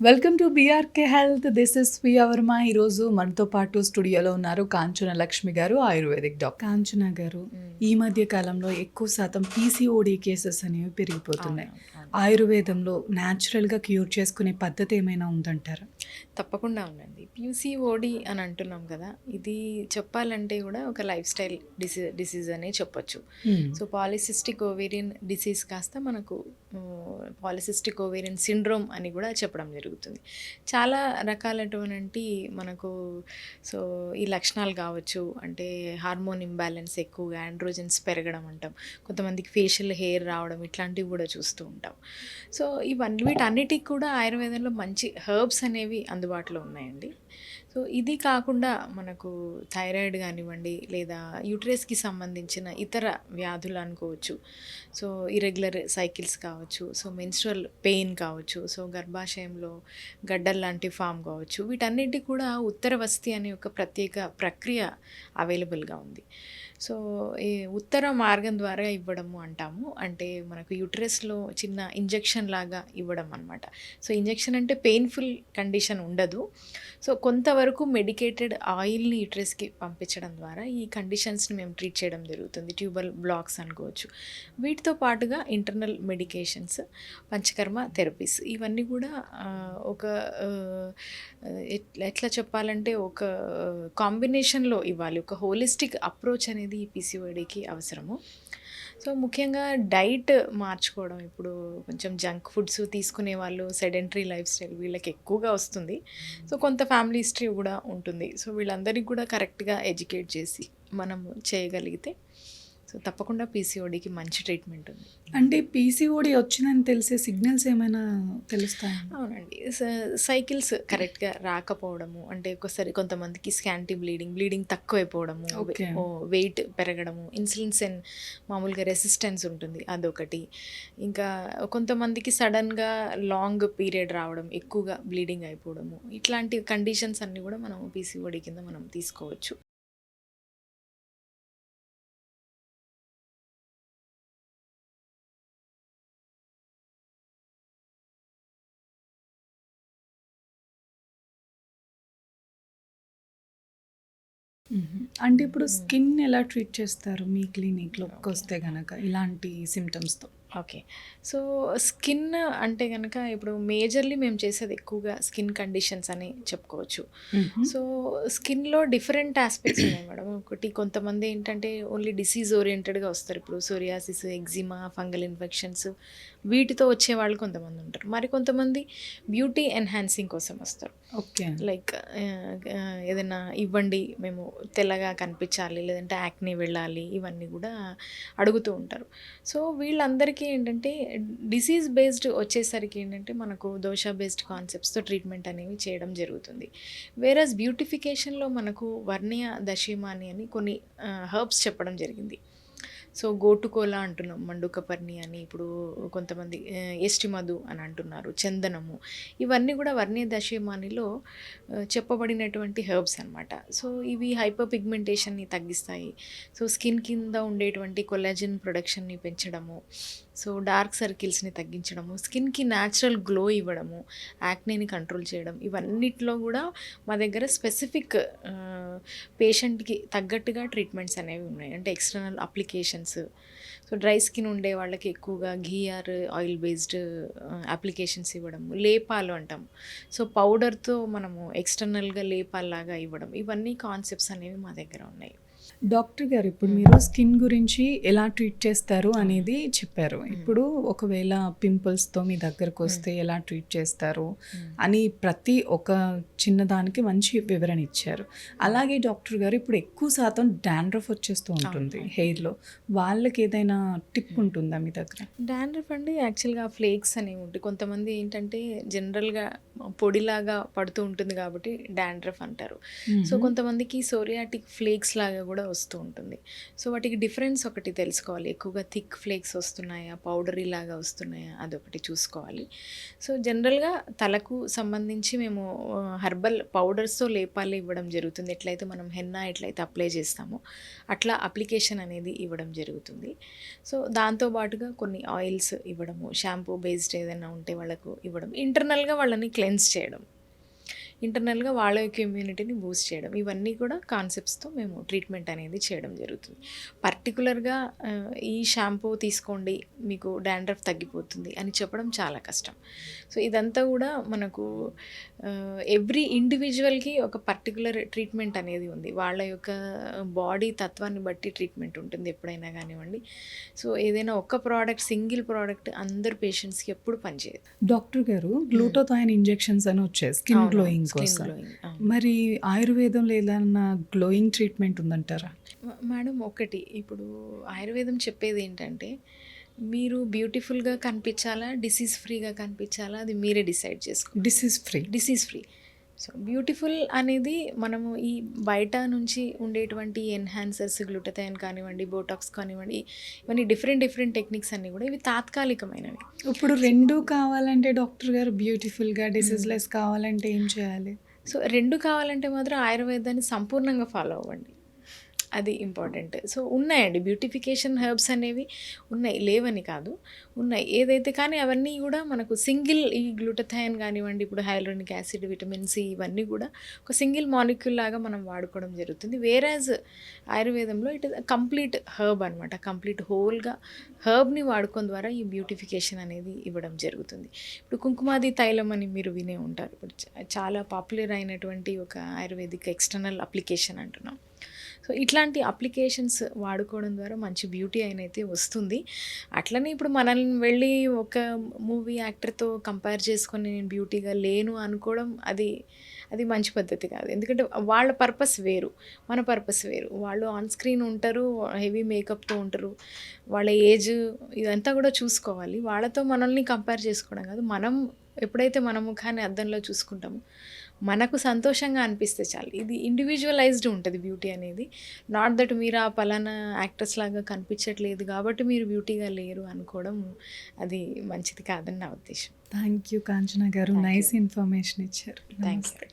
Welcome to BRK health. This is Priya Varma. ఈరోజు మనతో పాటు స్టూడియోలో ఉన్నారు కాంచన లక్ష్మి గారు, ఆయుర్వేదిక్ డాక్టర్. కాంచన గారు, ఈ మధ్య కాలంలో ఎక్కువ శాతం పీసీఓడి కేసెస్ అనేవి పెరిగిపోతున్నాయి. ఆయుర్వేదంలో న్యాచురల్గా క్యూర్ చేసుకునే పద్ధతి ఏమైనా ఉందంటారా? తప్పకుండా ఉందండి. పీసీఓడి అని అంటున్నాం కదా, ఇది చెప్పాలంటే కూడా ఒక లైఫ్ స్టైల్ డిసీజ్ అనే చెప్పొచ్చు. సో పాలిసిస్టిక్ ఓవేరియన్ డిసీజ్ కాస్త మనకు పాలిసిస్టిక్ ఓవేరియన్ సిండ్రోమ్ అని కూడా చెప్పడం జరుగుతుంది. చాలా రకాలటువంటి మనకు సో ఈ లక్షణాలు కావచ్చు, అంటే హార్మోన్ ఇంబ్యాలెన్స్ ఎక్కువగా, ఆండ్రోజన్స్ పెరగడం అంటాం, కొంతమందికి ఫేషియల్ హెయిర్ రావడం, ఇట్లాంటివి కూడా చూస్తూ ఉంటాం. సో వీటన్నిటికి కూడా ఆయుర్వేదంలో మంచి హెర్బ్స్ అనేవి అందుబాటులో ఉన్నాయండి. సో ఇది కాకుండా మనకు థైరాయిడ్ కానివ్వండి, లేదా యూట్రస్కి సంబంధించిన ఇతర వ్యాధులు అనుకోవచ్చు. సో ఇరెగ్యులర్ సైకిల్స్ కావచ్చు, సో మెన్స్ట్రువల్ పెయిన్ కావచ్చు, సో గర్భాశయంలో గడ్డలు లాంటి ఫామ్ కావచ్చు, వీటన్నిటికి కూడా ఉత్తరవస్తి అనే ఒక ప్రత్యేక ప్రక్రియ అవైలబుల్గా ఉంది. సో ఈ ఉత్తర మార్గం ద్వారా ఇవ్వడము అంటాము. అంటే మనకు యూట్రస్లో చిన్న ఇంజెక్షన్ లాగా ఇవ్వడం అనమాట. సో ఇంజెక్షన్ అంటే పెయిన్ఫుల్ కండిషన్ ఉండదు. సో కొంతవరకు మెడికేటెడ్ ఆయిల్ని యూట్రస్కి పంపించడం ద్వారా ఈ కండిషన్స్ని మేము ట్రీట్ చేయడం జరుగుతుంది. ట్యూబల్ బ్లాక్స్ అనుకోవచ్చు. వీటితో పాటుగా ఇంటర్నల్ మెడికేషన్స్, పంచకర్మ థెరపీస్, ఇవన్నీ కూడా ఒక ఎట్లా చెప్పాలంటే ఒక కాంబినేషన్లో ఇవ్వాలి. ఒక హోలిస్టిక్ అప్రోచ్ అనేది ఈ పీసీఓడికి అవసరము. సో ముఖ్యంగా డైట్ మార్చుకోవడం. ఇప్పుడు కొంచెం జంక్ ఫుడ్స్ తీసుకునే వాళ్ళు, సెడెంటరీ లైఫ్ స్టైల్ వీళ్ళకి ఎక్కువగా వస్తుంది. సో కొంత ఫ్యామిలీ హిస్టరీ కూడా ఉంటుంది. సో వీళ్ళందరికీ కూడా కరెక్ట్గా ఎడ్యుకేట్ చేసి మనము చేయగలిగితే సో తప్పకుండా పీసీఓడికి మంచి ట్రీట్మెంట్ ఉంది. అంటే పీసీఓడి వచ్చిందని తెలిసే సిగ్నల్స్ ఏమైనా తెలుస్తాయి? అవునండి. సైకిల్స్ కరెక్ట్గా రాకపోవడము, అంటే ఒకసారి కొంతమందికి స్కాంటీ బ్లీడింగ్ తక్కువైపోవడము, వెయిట్ పెరగడము, ఇన్సులిన్ మామూలుగా రెసిస్టెన్స్ ఉంటుంది, అదొకటి. ఇంకా కొంతమందికి సడన్గా లాంగ్ పీరియడ్ రావడం, ఎక్కువగా బ్లీడింగ్ అయిపోవడము, ఇట్లాంటి కండిషన్స్ అన్నీ కూడా మనం పీసీఓడి కింద మనం తీసుకోవచ్చు. అంటే ఇప్పుడు స్కిన్ ఎలా ట్రీట్ చేస్తారు మీ క్లినిక్లోకి వస్తే కనుక ఇలాంటి సిమ్టమ్స్తో? ఓకే. సో స్కిన్ అంటే కనుక ఇప్పుడు మేజర్లీ మేము చేసేది ఎక్కువగా స్కిన్ కండిషన్స్ అని చెప్పుకోవచ్చు. సో స్కిన్లో డిఫరెంట్ ఆస్పెక్ట్స్ ఉన్నాయి మేడం. ఒకటి, కొంతమంది ఏంటంటే ఓన్లీ డిసీజ్ ఓరియంటెడ్గా వస్తారు. ఇప్పుడు సోరియాసిస్, ఎగ్జిమా, ఫంగల్ ఇన్ఫెక్షన్స్ వీటితో వచ్చే వాళ్ళు కొంతమంది ఉంటారు. మరి కొంతమంది బ్యూటీ ఎన్హాన్సింగ్ కోసం వస్తారు. ఓకే. లైక్ ఏదైనా ఇవ్వండి, మేము తెల్లగా కనిపించాలి, లేదంటే యాక్ని వెళ్ళాలి, ఇవన్నీ కూడా అడుగుతూ ఉంటారు. సో వీళ్ళందరికీ ఏంటంటే డిసీజ్ బేస్డ్ వచ్చేసరికి ఏంటంటే మనకు దోష బేస్డ్ కాన్సెప్ట్స్తో ట్రీట్మెంట్ అనేవి చేయడం జరుగుతుంది. వేరస్ బ్యూటిఫికేషన్లో మనకు వర్ణియ దశీమాని అని కొన్ని హర్బ్స్ చెప్పడం జరిగింది. సో గోటుకోలా అంటున్నాం, మండుకపర్ణి అని, ఇప్పుడు కొంతమంది ఎస్టి మధు అని అంటున్నారు, చందనము, ఇవన్నీ కూడా వర్ణీయ దశమానిలో చెప్పబడినటువంటి హెర్బ్స్ అనమాట. సో ఇవి హైపర్ పిగ్మెంటేషన్ని తగ్గిస్తాయి. సో స్కిన్ కింద ఉండేటువంటి కొలాజిన్ ప్రొడక్షన్ని పెంచడము, సో డార్క్ సర్కిల్స్ని తగ్గించడము, స్కిన్కి న్యాచురల్ గ్లో ఇవ్వడము, యాక్నేని కంట్రోల్ చేయడం, ఇవన్నిట్లో కూడా మా దగ్గర స్పెసిఫిక్ పేషెంట్కి తగ్గట్టుగా ట్రీట్మెంట్స్ అనేవి ఉన్నాయి. అంటే external applications, so dry skin ఉండే వాళ్ళకి ఎక్కువగా ఘీఆర్ ఆయిల్ బేస్డ్ అప్లికేషన్స్ ఇవ్వడము, లేపాలు అంటాము, సో పౌడర్తో మనము ఎక్స్టర్నల్గా లేపాల్లాగా ఇవ్వడం, ఇవన్నీ కాన్సెప్ట్స్ అనేవి మా దగ్గర ఉన్నాయి. డాక్టర్ గారు, ఇప్పుడు మీరు స్కిన్ గురించి ఎలా ట్రీట్ చేస్తారు అనేది చెప్పారు. ఇప్పుడు ఒకవేళ పింపుల్స్తో మీ దగ్గరకు వస్తే ఎలా ట్రీట్ చేస్తారు అని ప్రతి ఒక చిన్నదానికి మంచి వివరణ ఇచ్చారు. అలాగే డాక్టర్ గారు, ఇప్పుడు ఎక్కువ శాతం డాండ్రఫ్ వచ్చేస్తూ ఉంటుంది హెయిర్లో, వాళ్ళకి ఏదైనా టిప్ ఉంటుందా మీ దగ్గర? డాండ్రఫ్ అండి యాక్చువల్గా ఫ్లేక్స్ అనేవి ఉంటాయి. కొంతమంది ఏంటంటే జనరల్గా పొడిలాగా పడుతూ ఉంటుంది కాబట్టి డాండ్రఫ్ అంటారు. సో కొంతమందికి సోరియాటిక్ ఫ్లేక్స్ లాగా కూడా వస్తూ ఉంటుంది. సో వాటికి డిఫరెన్స్ ఒకటి తెలుసుకోవాలి. ఎక్కువగా థిక్ ఫ్లేక్స్ వస్తున్నాయా, పౌడరీ లాగా వస్తున్నాయా, అదొకటి చూసుకోవాలి. సో జనరల్గా తలకు సంబంధించి మేము హెర్బల్ పౌడర్స్తో లేపాలు ఇవ్వడం జరుగుతుంది. ఎట్లయితే మనం హెన్నా ఎట్లయితే అప్లై చేస్తామో అట్లా అప్లికేషన్ అనేది ఇవ్వడం జరుగుతుంది. సో దాంతో పాటుగా కొన్ని ఆయిల్స్ ఇవ్వడము, షాంపూ బేస్డ్ ఏదైనా ఉంటే వాళ్ళకు ఇవ్వడం, ఇంటర్నల్గా వాళ్ళని క్లెన్స్ చేయడం, ఇంటర్నల్గా వాళ్ళ యొక్క ఇమ్యూనిటీని బూస్ట్ చేయడం, ఇవన్నీ కూడా కాన్సెప్ట్స్తో మేము ట్రీట్మెంట్ అనేది చేయడం జరుగుతుంది. పర్టికులర్గా ఈ షాంపూ తీసుకోండి మీకు డాండ్రఫ్ తగ్గిపోతుంది అని చెప్పడం చాలా కష్టం. సో ఇదంతా కూడా మనకు ఎవ్రీ ఇండివిజువల్కి ఒక పర్టికులర్ ట్రీట్మెంట్ అనేది ఉంది. వాళ్ళ యొక్క బాడీ తత్వాన్ని బట్టి ట్రీట్మెంట్ ఉంటుంది ఎప్పుడైనా కానివ్వండి. సో ఏదైనా ఒక్క ప్రోడక్ట్, సింగిల్ ప్రోడక్ట్ అందరు పేషెంట్స్కి ఎప్పుడు పనిచేయదు. డాక్టర్ గారు, గ్లూటోథైన్ ఇంజెక్షన్స్ అని వచ్చాయి స్కిన్ గ్లోయింగ్ కోసం. మరి ఆయుర్వేదంలో ఏదైనా గ్లోయింగ్ ట్రీట్మెంట్ ఉందంటారా? మేడం ఒకటి, ఇప్పుడు ఆయుర్వేదం చెప్పేది ఏంటంటే మీరు బ్యూటిఫుల్గా కనిపించాలా, డిసీజ్ ఫ్రీగా కనిపించాలా, అది మీరే డిసైడ్ చేసుకోండి. Disease free. సో బ్యూటిఫుల్ అనేది మనము ఈ బయట నుంచి ఉండేటువంటి ఎన్హాన్సర్స్, గ్లూటథైన్ కానివ్వండి, బోటాక్స్ కానివ్వండి, ఇవన్నీ డిఫరెంట్ టెక్నిక్స్ అన్నీ కూడా ఇవి తాత్కాలికమైనవి. ఇప్పుడు రెండు కావాలంటే డాక్టర్ గారు, బ్యూటిఫుల్గా డిసీజ్లెస్ కావాలంటే ఏం చేయాలి? సో రెండు కావాలంటే మాత్రం ఆయుర్వేదాన్ని సంపూర్ణంగా ఫాలో అవ్వండి, అది ఇంపార్టెంట్. సో ఉన్నాయండి బ్యూటిఫికేషన్ హెర్బ్స్ అనేవి ఉన్నాయి, లేవని కాదు, ఉన్నాయి ఏదైతే, కానీ అవన్నీ కూడా మనకు సింగిల్, ఈ గ్లూటథైన్ కానివ్వండి, ఇప్పుడు హైలోనిక్ యాసిడ్, విటమిన్ సి, ఇవన్నీ కూడా ఒక సింగిల్ మాలిక్యూల్ లాగా మనం వాడుకోవడం జరుగుతుంది. వేరాజ్ ఆయుర్వేదంలో ఇట్ ఇస్ కంప్లీట్ హెర్బ్ అనమాట, కంప్లీట్ హోల్గా హెర్బ్ని వాడుకోవడం ద్వారా ఈ బ్యూటిఫికేషన్ అనేది ఇవ్వడం జరుగుతుంది. ఇప్పుడు కుంకుమాది తైలం అని మీరు వినే ఉంటారు. ఇప్పుడు చాలా పాపులర్ అయినటువంటి ఒక ఆయుర్వేదిక్ ఎక్స్టర్నల్ అప్లికేషన్ అంటున్నాం. సో ఇట్లాంటి అప్లికేషన్స్ వాడుకోవడం ద్వారా మంచి బ్యూటీ అయితే వస్తుంది. అట్లనే ఇప్పుడు మనల్ని వెళ్ళి ఒక మూవీ యాక్టర్తో కంపేర్ చేసుకొని నేను బ్యూటీగా లేను అనుకోవడం అది మంచి పద్ధతి కాదు. ఎందుకంటే వాళ్ళ పర్పస్ వేరు, మన పర్పస్ వేరు. వాళ్ళు ఆన్ స్క్రీన్ ఉంటారు, హెవీ మేకప్తో ఉంటారు, వాళ్ళ ఏజ్ ఇదంతా కూడా చూసుకోవాలి. వాళ్ళతో మనల్ని కంపేర్ చేసుకోవడం కాదు. మనం ఎప్పుడైతే మన ముఖాన్ని అద్దంలో చూసుకుంటామో మనకు సంతోషంగా అనిపిస్తే చాలు. ఇది ఇండివిజువలైజ్డ్ ఉంటుంది బ్యూటీ అనేది. నాట్ దట్ మీరు ఆ పలానా యాక్టర్స్ లాగా కనిపించట్లేదు కాబట్టి మీరు బ్యూటీగా లేరు అనుకోవడం అది మంచిది కాదని నా ఉద్దేశం. థ్యాంక్ యూ కాంచన గారు, నైస్ ఇన్ఫర్మేషన్ ఇచ్చారు. Thank you.